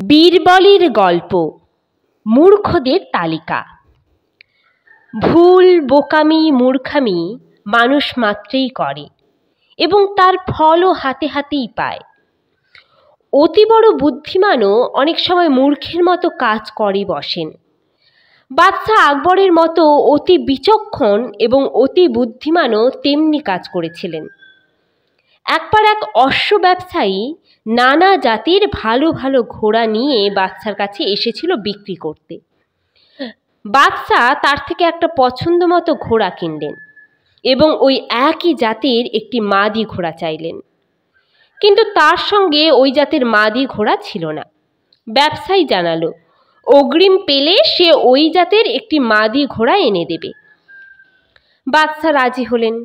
বীরবলের গল্প মূর্খদের তালিকা। ভুল, বোকামি, মূর্খামি মানুষ মাত্রেই করে এবং তার ফলও হাতে হাতেই পায়। অতি বড় বুদ্ধিমানও অনেক সময় মূর্খের মতো কাজ করে বসেন। বাদশাহ আকবরের মতো অতি বিচক্ষণ এবং অতি বুদ্ধিমানও তেমনি কাজ করেছিলেন। একবার এক অশ্ব ব্যবসায়ী নানা জাতির ভালো ভালো ঘোড়া নিয়ে বাদশার কাছে এসেছিল বিক্রি করতে। বাদশাহ তার থেকে একটা পছন্দ মতো ঘোড়া কিনলেন এবং ওই একই জাতের একটি মাদি ঘোড়া চাইলেন, কিন্তু তার সঙ্গে ওই জাতের মাদি ঘোড়া ছিল না। ব্যবসায়ী জানালো অগ্রিম পেলে সে ওই জাতের একটি মাদি ঘোড়া এনে দেবে। বাদশাহ রাজি হলেন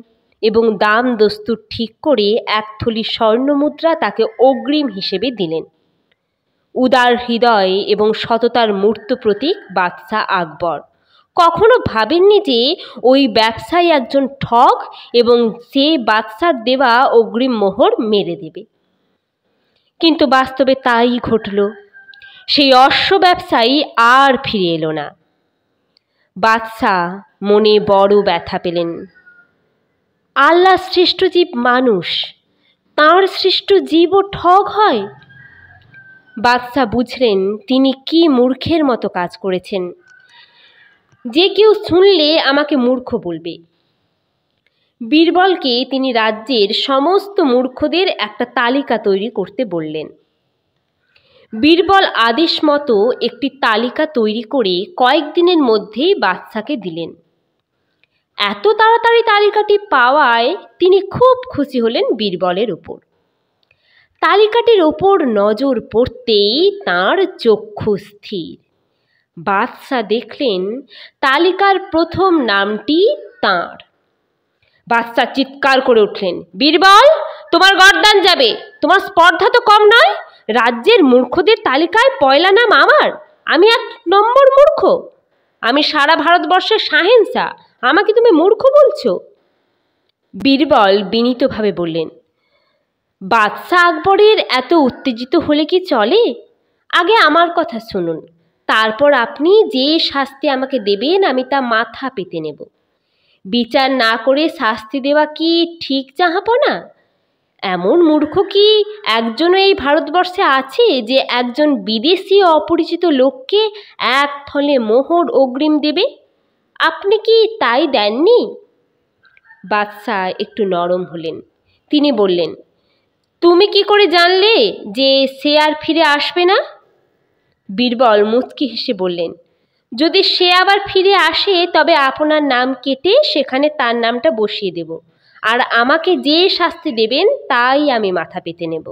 এবং দাম দস্তুর ঠিক করে এক থলি স্বর্ণমুদ্রা তাকে অগ্রিম হিসেবে দিলেন। উদার হৃদয় এবং সততার মূর্ত প্রতীক বাদশাহ আকবর কখনো ভাবেননি যে ওই ব্যবসায়ী একজন ঠগ এবং সে বাদশার দেওয়া অগ্রিম মোহর মেরে দেবে। কিন্তু বাস্তবে তাই ঘটল। সেই অশ্ব ব্যবসায়ী আর ফিরে এলো না। বাদশাহ মনে বড় ব্যথা পেলেন। আল্লাহ সৃষ্ট জীব মানুষ, তাঁর সৃষ্ট জীবও ঠগ হয়। বাদশাহ বুঝলেন তিনি কি মূর্খের মতো কাজ করেছেন। যে কেউ শুনলে আমাকে মূর্খ বলবে। বীরবলকে তিনি রাজ্যের সমস্ত মূর্খদের একটা তালিকা তৈরি করতে বললেন। বীরবল আদেশ মতো একটি তালিকা তৈরি করে কয়েকদিনের মধ্যেই বাদশাকে দিলেন। এত তাড়াতাড়ি তালিকাটি পাওয়ায় তিনি খুব খুশি হলেন বীরবলের উপর। তালিকাটির ওপর নজর পড়তেই তাঁর চক্ষু স্থির। বাদশাহ দেখলেন তালিকার প্রথম নামটি তাঁর। বাদশাহ চিৎকার করে উঠলেন, বীরবল, তোমার গর্দান যাবে। তোমার স্পর্ধা তো কম নয়। রাজ্যের মূর্খদের তালিকায় পয়লা নাম আমার। আমি 1 নম্বর মূর্খ। আমি সারা ভারতবর্ষের শাহেনশাহ। আমাকে তুমি মূর্খ বলছো? বীরবল বিনীতভাবে বললেন, বাদশাহ আকবরের এত উত্তেজিত হলে কি চলে? আগে আমার কথা শুনুন, তারপর আপনি যে শাস্তি আমাকে দেবেন আমি তা মাথা পেতে নেব। বিচার না করে শাস্তি দেওয়া কি ঠিক জাহাপনা? এমন মূর্খ কি একজনও এই ভারতবর্ষে আছে যে একজন বিদেশি অপরিচিত লোককে 1 থলে মোহর অগ্রিম দেবে? আপনি কি তাই দেননি? বাদশাহ একটু নরম হলেন। তিনি বললেন, তুমি কি করে জানলে যে সে আর ফিরে আসবে না? বীরবল মুচকি হেসে বললেন, যদি সে আবার ফিরে আসে তবে আপনার নাম কেটে সেখানে তার নামটা বসিয়ে দেব, আর আমাকে যে শাস্তি দেবেন তাই আমি মাথা পেতে নেব।